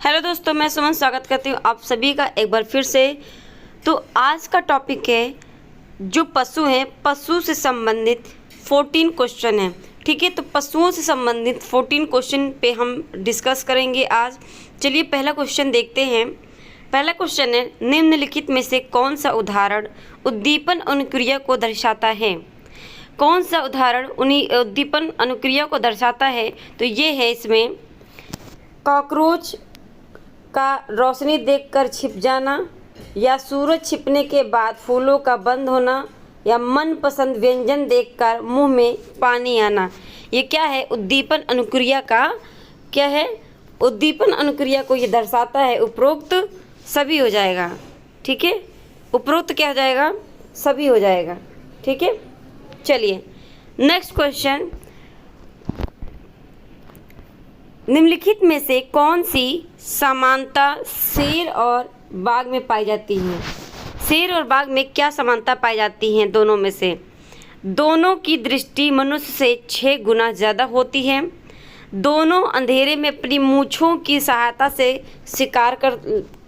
Hello दोस्तों, मैं सुमन स्वागत करती हूँ आप सभी का एक बार फिर से। तो आज का टॉपिक है जो पशु हैं, पशु से संबंधित 14 क्वेश्चन हैं। ठीक है, तो पशुओं से संबंधित 14 क्वेश्चन पे हम डिस्कस करेंगे आज। चलिए पहला क्वेश्चन देखते हैं। पहला क्वेश्चन है, निम्नलिखित में से कौन सा उदाहरण उद्दीपन अनुक्रिया को दर्शाता है? कौन सा उदाहरण उद्दीपन अनुक्रिया को दर्शाता है? तो ये है इसमें कॉकरोच का रोशनी देखकर छिप जाना, या सूरज छिपने के बाद फूलों का बंद होना, या मनपसंद व्यंजन देखकर मुंह में पानी आना। ये क्या है? उद्दीपन अनुक्रिया का क्या है? उद्दीपन अनुक्रिया को ये दर्शाता है। उपरोक्त सभी हो जाएगा। ठीक है, उपरोक्त क्या हो जाएगा? सभी हो जाएगा। ठीक है, चलिए नेक्स्ट क्वेश्चन, निम्नलिखित में से कौन सी समानता शेर और बाघ में पाई जाती है? शेर और बाघ में क्या समानता पाई जाती है? दोनों में से दोनों की दृष्टि मनुष्य से 6 गुना ज़्यादा होती है। दोनों अंधेरे में अपनी मूंछों की सहायता से शिकार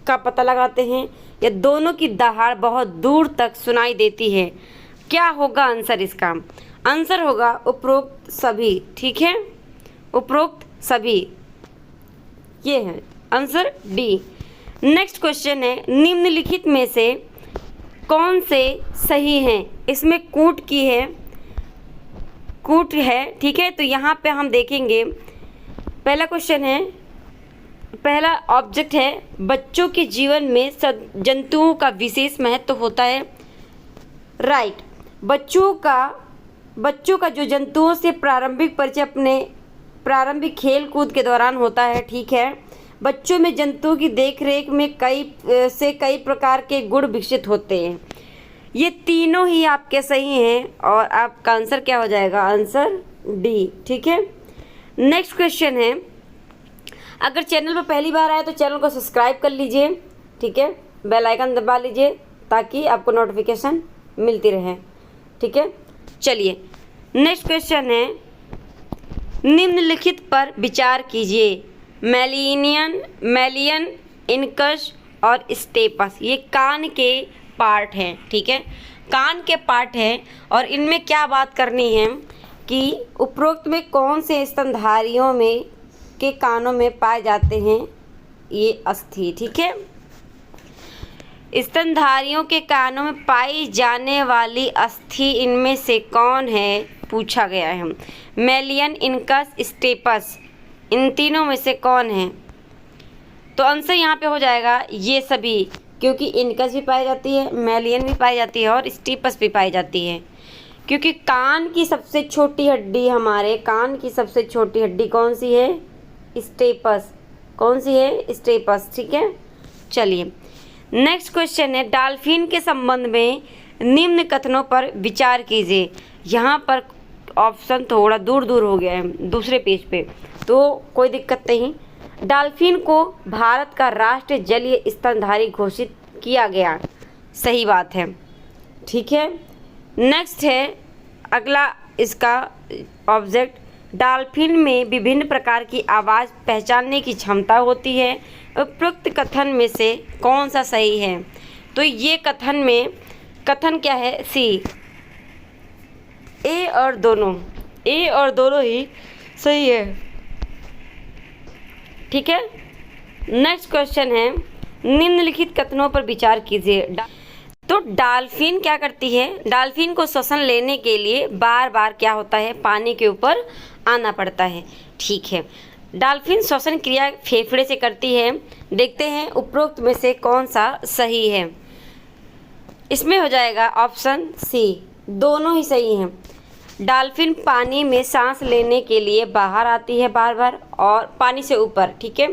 का पता लगाते हैं, या दोनों की दहाड़ बहुत दूर तक सुनाई देती है। क्या होगा आंसर इसका? आंसर होगा उपरोक्त सभी। ठीक है, उपरोक्त सभी, ये है आंसर डी। नेक्स्ट क्वेश्चन है, निम्नलिखित में से कौन से सही हैं? इसमें कूट की है, कूट है। ठीक है, तो यहाँ पे हम देखेंगे। पहला क्वेश्चन है, पहला ऑब्जेक्ट है, बच्चों के जीवन में जंतुओं का विशेष महत्व होता है। राइट, बच्चों का जो जंतुओं से प्रारंभिक परिचय अपने प्रारंभिक खेल कूद के दौरान होता है। ठीक है, बच्चों में जंतुओं की देखरेख में कई प्रकार के गुण विकसित होते हैं। ये तीनों ही आपके सही हैं और आपका आंसर क्या हो जाएगा? Answer D. ठीक है, नेक्स्ट क्वेश्चन है, अगर चैनल पर पहली बार आए तो चैनल को सब्सक्राइब कर लीजिए। ठीक है, बेल आइकन दबा लीजिए ताकि आपको नोटिफिकेशन मिलती रहे। ठीक है, चलिए नेक्स्ट क्वेश्चन है, निम्नलिखित पर विचार कीजिए। मेलियन, इनकस और स्टेपस, ये कान के पार्ट हैं। ठीक है, कान के पार्ट हैं और इनमें क्या बात करनी है कि उपरोक्त में कौन से स्तनधारियों में के कानों में पाए जाते हैं ये अस्थि। ठीक है, स्तनधारियों के कानों में पाई जाने वाली अस्थि इनमें से कौन है? पूछा गया है। मेलियन, इनकस, स्टेपस, इन तीनों में से कौन है? तो आंसर यहाँ पे हो जाएगा ये सभी, क्योंकि इनकस भी पाई जाती है, मेलियन भी पाई जाती है और स्टेपस भी पाई जाती है। क्योंकि कान की सबसे छोटी हड्डी, हमारे कान की सबसे छोटी हड्डी कौन सी है? स्टेपस। कौन सी है? स्टेपस। ठीक है, चलिए नेक्स्ट क्वेश्चन है, डॉल्फिन के संबंध में निम्न कथनों पर विचार कीजिए। यहाँ पर ऑप्शन थोड़ा दूर हो गया है दूसरे पेज पे, तो कोई दिक्कत नहीं। डॉल्फिन को भारत का राष्ट्रीय जलीय स्तनधारी घोषित किया गया, सही बात है। ठीक है, नेक्स्ट है अगला इसका ऑब्जेक्ट, डॉल्फिन में विभिन्न प्रकार की आवाज़ पहचानने की क्षमता होती है। उपरोक्त कथन में से कौन सा सही है? तो ये कथन क्या है? सी, ए और दोनों ही सही है। ठीक है, नेक्स्ट क्वेश्चन है, निम्नलिखित कथनों पर विचार कीजिए। तो डॉल्फिन क्या करती है? डॉल्फिन को श्वसन लेने के लिए बार बार क्या होता है? पानी के ऊपर आना पड़ता है। ठीक है, डॉल्फिन श्वसन क्रिया फेफड़े से करती है। देखते हैं उपरोक्त में से कौन सा सही है। इसमें हो जाएगा ऑप्शन सी, दोनों ही सही हैं। डॉल्फिन पानी में सांस लेने के लिए बाहर आती है बार बार और पानी से ऊपर। ठीक है,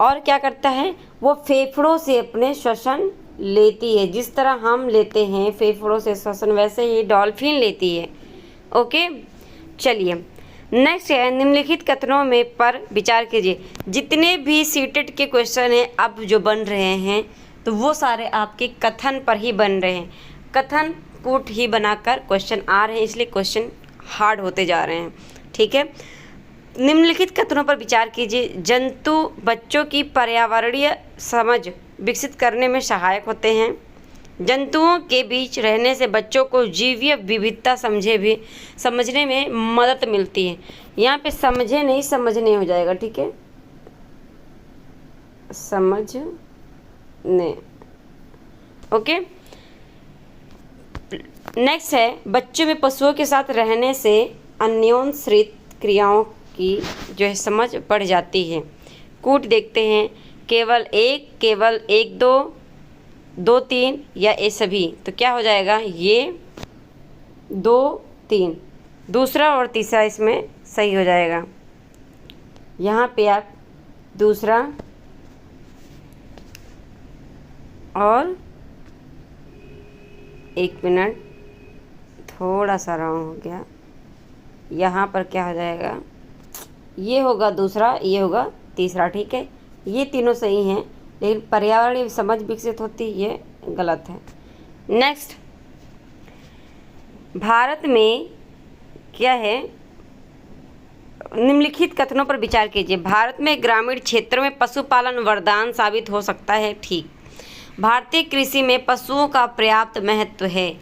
और क्या करता है? वो फेफड़ों से अपने श्वसन लेती है। जिस तरह हम लेते हैं फेफड़ों से श्वसन, वैसे ही डॉल्फिन लेती है। ओके, चलिए नेक्स्ट है, निम्नलिखित कथनों में पर विचार कीजिए। जितने भी सीटेट के क्वेश्चन हैं अब जो बन रहे हैं तो वो सारे आपके कथन पर ही बन रहे हैं। कथन कूट ही बनाकर क्वेश्चन आ रहे हैं, इसलिए क्वेश्चन हार्ड होते जा रहे हैं। ठीक है, निम्नलिखित कथनों पर विचार कीजिए। जंतु बच्चों की पर्यावरणीय समझ विकसित करने में सहायक होते हैं। जंतुओं के बीच रहने से बच्चों को जीवीय विविधता समझने में मदद मिलती है। यहाँ पे समझे नहीं, समझने हो जाएगा, ठीक है, समझने। ओके, नेक्स्ट है, बच्चों में पशुओं के साथ रहने से अन्योन्श्रित क्रियाओं की जो है समझ बढ़ जाती है। कूट देखते हैं, केवल एक, दो तीन या ये सभी। तो क्या हो जाएगा, ये 2 3, दूसरा और तीसरा इसमें सही हो जाएगा। यहाँ पे आप दूसरा और 1 मिनट, थोड़ा सा रॉन्ग हो गया। यहाँ पर क्या हो जाएगा, ये होगा दूसरा, ये होगा तीसरा, ठीक है। ये तीनों सही हैं, लेकिन पर्यावरणीय समझ विकसित होती, ये गलत है। नेक्स्ट, भारत में क्या है, निम्नलिखित कथनों पर विचार कीजिए। भारत में ग्रामीण क्षेत्रों में पशुपालन वरदान साबित हो सकता है, ठीक। भारतीय कृषि में पशुओं का पर्याप्त महत्व है,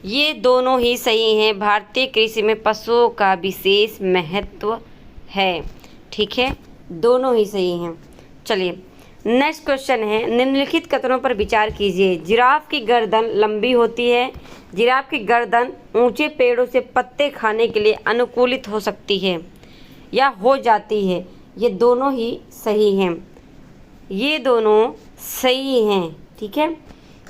ये दोनों ही सही हैं। भारतीय कृषि में पशुओं का विशेष महत्व है, ठीक है, दोनों ही सही हैं। चलिए नेक्स्ट क्वेश्चन है, निम्नलिखित कथनों पर विचार कीजिए। जिराफ की गर्दन लंबी होती है। जिराफ की गर्दन ऊंचे पेड़ों से पत्ते खाने के लिए अनुकूलित हो सकती है या हो जाती है, ये दोनों ही सही हैं, ये दोनों सही हैं, ठीक है।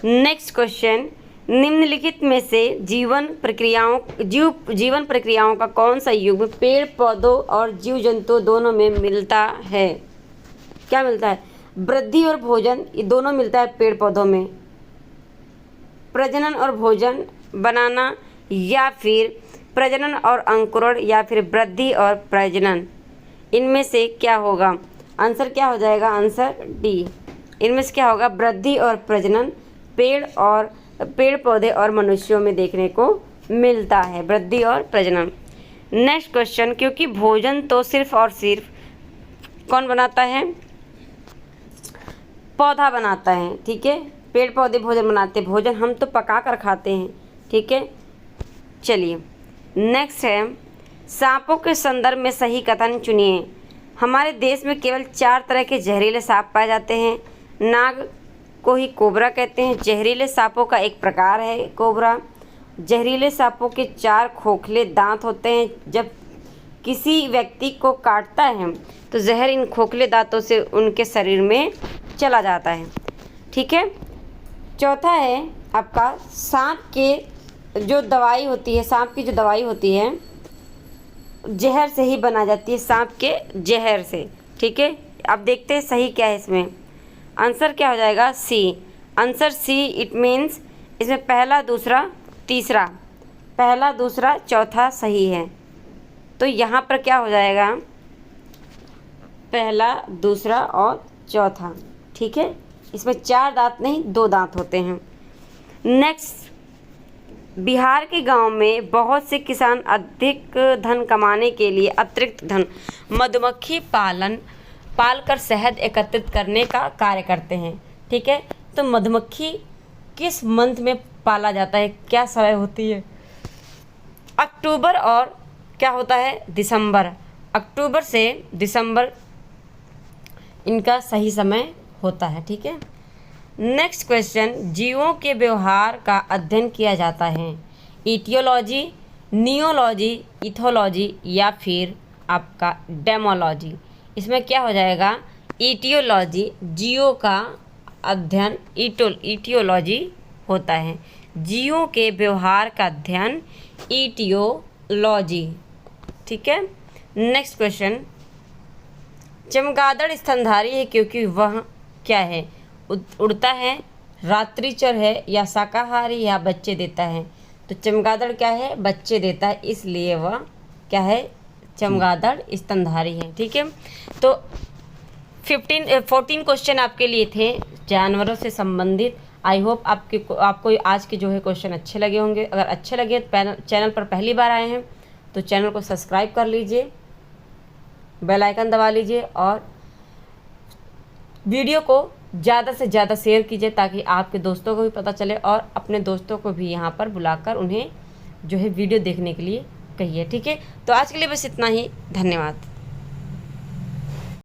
नेक्स्ट क्वेश्चन, निम्नलिखित में से जीवन प्रक्रियाओं का कौन सा युग्म पेड़ पौधों और जीव जंतुओं दोनों में मिलता है? क्या मिलता है? वृद्धि और भोजन, ये दोनों मिलता है पेड़ पौधों में। प्रजनन और भोजन बनाना, या फिर प्रजनन और अंकुरण, या फिर वृद्धि और प्रजनन, इनमें से क्या होगा? आंसर क्या हो जाएगा? Answer D. इनमें से क्या होगा? वृद्धि और प्रजनन पेड़ पौधे और मनुष्यों में देखने को मिलता है, वृद्धि और प्रजनन। नेक्स्ट क्वेश्चन, क्योंकि भोजन तो सिर्फ और सिर्फ कौन बनाता है? पौधा बनाता है, ठीक है। पेड़ पौधे भोजन बनाते हैं, भोजन हम तो पका कर खाते हैं, ठीक है। चलिए नेक्स्ट है, सांपों के संदर्भ में सही कथन चुनिए। हमारे देश में केवल 4 तरह के जहरीले सांप पाए जाते हैं। नाग को ही कोबरा कहते हैं, जहरीले सांपों का एक प्रकार है कोबरा। जहरीले सांपों के 4 खोखले दांत होते हैं। जब किसी व्यक्ति को काटता है तो जहर इन खोखले दांतों से उनके शरीर में चला जाता है, ठीक है। चौथा है आपका, सांप के जो दवाई होती है, सांप की जो दवाई होती है जहर से ही बना जाती है, सांप के जहर से, ठीक है। अब देखते हैं सही क्या है इसमें। आंसर क्या हो जाएगा? C. Answer C. It means इसमें पहला दूसरा तीसरा, पहला दूसरा चौथा सही है। तो यहाँ पर क्या हो जाएगा? पहला दूसरा और चौथा, ठीक है। इसमें 4 दांत नहीं 2 दांत होते हैं। नेक्स्ट, बिहार के गांव में बहुत से किसान अधिक धन कमाने के लिए अतिरिक्त धन मधुमक्खी पालकर शहद एकत्रित करने का कार्य करते हैं, ठीक है। तो मधुमक्खी किस मंथ में पाला जाता है? क्या समय होती है? अक्टूबर और क्या होता है? दिसंबर। अक्टूबर से दिसंबर इनका सही समय होता है, ठीक है। नेक्स्ट क्वेश्चन, जीवों के व्यवहार का अध्ययन किया जाता है। इटियोलॉजी, नियोलॉजी, इथोलॉजी, या फिर आपका डेमोलॉजी। इसमें क्या हो जाएगा? इटियोलॉजी, जीवों का अध्ययन इटियोलॉजी होता है। जीवों के व्यवहार का अध्ययन इटियोलॉजी, ठीक है। नेक्स्ट क्वेश्चन, चमगादड़ स्तनधारी है क्योंकि वह क्या है? उड़ता है, रात्रिचर है, या शाकाहारी, या बच्चे देता है। तो चमगादड़ क्या है? बच्चे देता है, इसलिए वह क्या है? चमगादड़ स्तनधारी है, ठीक है। तो 14 क्वेश्चन आपके लिए थे जानवरों से संबंधित। आई होप आपको आज के जो है क्वेश्चन अच्छे लगे होंगे। अगर अच्छे लगे तो चैनल पर पहली बार आए हैं तो चैनल को सब्सक्राइब कर लीजिए। बेल आइकन दबा लीजिए और वीडियो को ज़्यादा से ज़्यादा शेयर कीजिए ताकि आपके दोस्तों को भी पता चले और अपने दोस्तों को भी यहाँ पर बुलाकर उन्हें जो है वीडियो देखने के लिए कहिए। ठीक है, तो आज के लिए बस इतना ही। धन्यवाद।